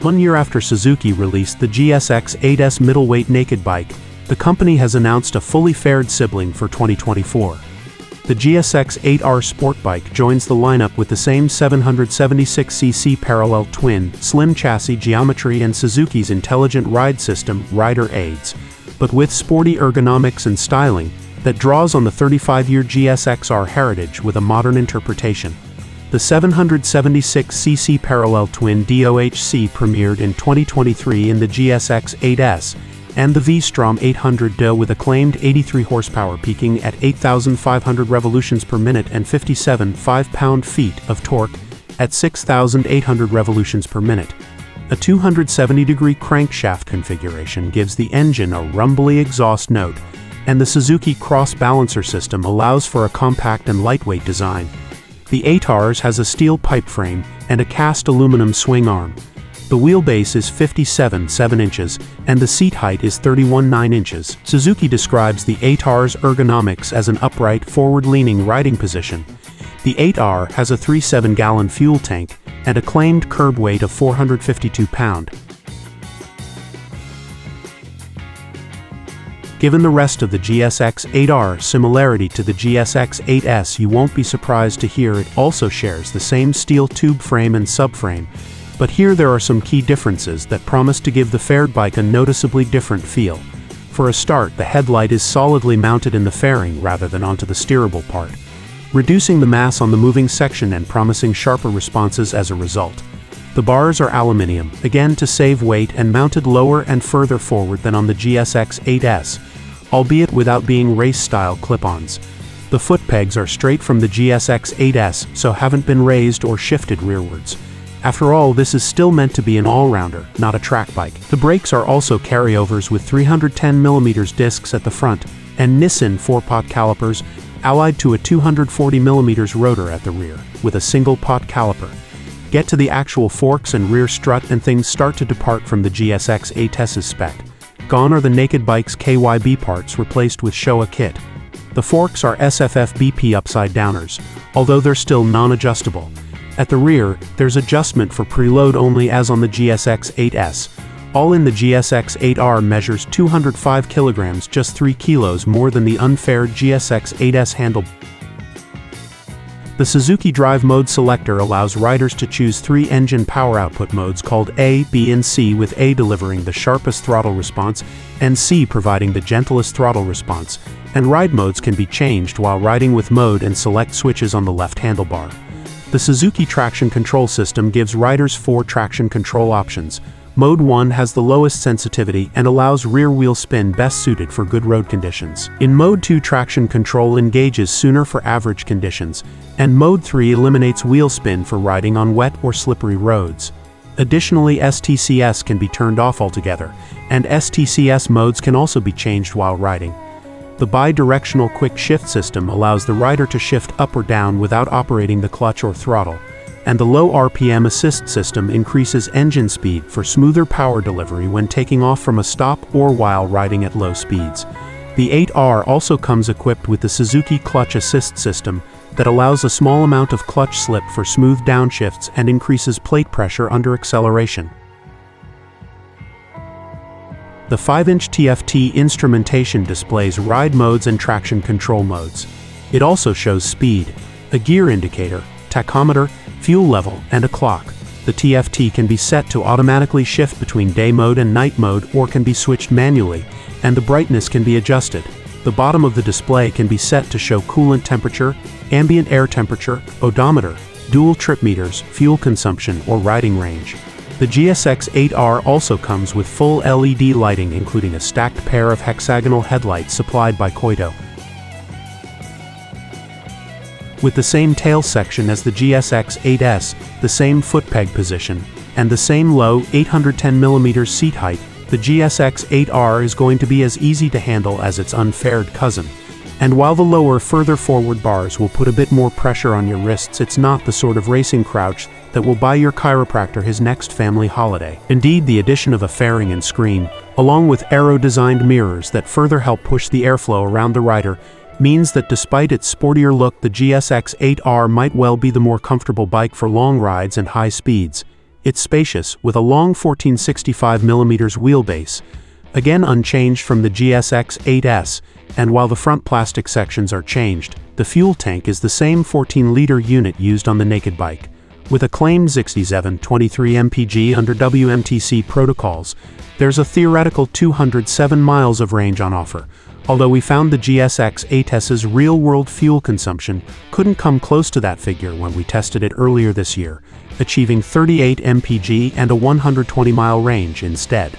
1 year after Suzuki released the GSX 8S middleweight naked bike, the company has announced a fully faired sibling for 2024. The GSX R sport bike joins the lineup with the same 776cc parallel twin, slim chassis geometry and Suzuki's intelligent ride system, Rider Aids, but with sporty ergonomics and styling that draws on the 35-year GSX R heritage with a modern interpretation. The 776cc parallel Twin DOHC premiered in 2023 in the GSX 8S, and the V-Strom 800D with acclaimed 83 horsepower peaking at 8,500 revolutions per minute and 57 5-pound-feet of torque at 6,800 revolutions per minute. A 270-degree crankshaft configuration gives the engine a rumbly exhaust note, and the Suzuki Cross Balancer system allows for a compact and lightweight design. The 8Rs has a steel pipe frame and a cast aluminum swing arm. The wheelbase is 57.7 inches, and the seat height is 31.9 inches. Suzuki describes the 8R's ergonomics as an upright, forward-leaning riding position. The 8R has a 3.7-gallon fuel tank and a claimed curb weight of 452 pounds. Given the rest of the GSX 8R similarity to the GSX 8S, you won't be surprised to hear it also shares the same steel tube frame and subframe, but here there are some key differences that promise to give the faired bike a noticeably different feel. For a start, the headlight is solidly mounted in the fairing rather than onto the steerable part, reducing the mass on the moving section and promising sharper responses as a result. The bars are aluminium, again to save weight, and mounted lower and further forward than on the GSX 8S, albeit without being race-style clip-ons. The footpegs are straight from the GSX 8S, so haven't been raised or shifted rearwards. After all, this is still meant to be an all-rounder, not a track bike. The brakes are also carryovers with 310mm discs at the front, and Nissin 4-pot calipers, allied to a 240mm rotor at the rear, with a single-pot caliper. Get to the actual forks and rear strut and things start to depart from the GSX 8S's spec. Gone are the naked bike's KYB parts replaced with Showa kit. The forks are SFF BP upside-downers, although they're still non-adjustable. At the rear, there's adjustment for preload only as on the GSX 8S. All in, the GSX 8R measures 205 kilograms, just 3 kilos more than the unfaired GSX 8S handle. The Suzuki Drive Mode selector allows riders to choose 3 engine power output modes called A, B and C, with A delivering the sharpest throttle response and C providing the gentlest throttle response, and ride modes can be changed while riding with mode and select switches on the left handlebar. The Suzuki traction control system gives riders 4 traction control options. Mode 1 has the lowest sensitivity and allows rear wheel spin best suited for good road conditions. In Mode 2, traction control engages sooner for average conditions, and Mode 3 eliminates wheel spin for riding on wet or slippery roads. Additionally, STCS can be turned off altogether, and STCS modes can also be changed while riding. The bi-directional quick shift system allows the rider to shift up or down without operating the clutch or throttle, and the low RPM assist system increases engine speed for smoother power delivery when taking off from a stop or while riding at low speeds. The 8R also comes equipped with the Suzuki clutch assist system that allows a small amount of clutch slip for smooth downshifts and increases plate pressure under acceleration. The 5-inch TFT instrumentation displays ride modes and traction control modes. It also shows speed, a gear indicator, tachometer, fuel level, and a clock. The TFT can be set to automatically shift between day mode and night mode, or can be switched manually, and the brightness can be adjusted. The bottom of the display can be set to show coolant temperature, ambient air temperature, odometer, dual trip meters, fuel consumption, or riding range. The GSX 8R also comes with full LED lighting, including a stacked pair of hexagonal headlights supplied by Koito. With the same tail section as the GSX 8S, the same footpeg position, and the same low 810mm seat height, the GSX 8R is going to be as easy to handle as its unfaired cousin. And while the lower, further forward bars will put a bit more pressure on your wrists, it's not the sort of racing crouch that will buy your chiropractor his next family holiday. Indeed, the addition of a fairing and screen, along with aero-designed mirrors that further help push the airflow around the rider, means that despite its sportier look, the GSX 8R might well be the more comfortable bike for long rides and high speeds. It's spacious, with a long 1465mm wheelbase, again unchanged from the GSX 8S, and while the front plastic sections are changed, the fuel tank is the same 14-liter unit used on the naked bike. With a claimed 6723 mpg under WMTC protocols, there's a theoretical 207 miles of range on offer, although we found the GSX 8S's real-world fuel consumption couldn't come close to that figure when we tested it earlier this year, achieving 38 mpg and a 120-mile range instead.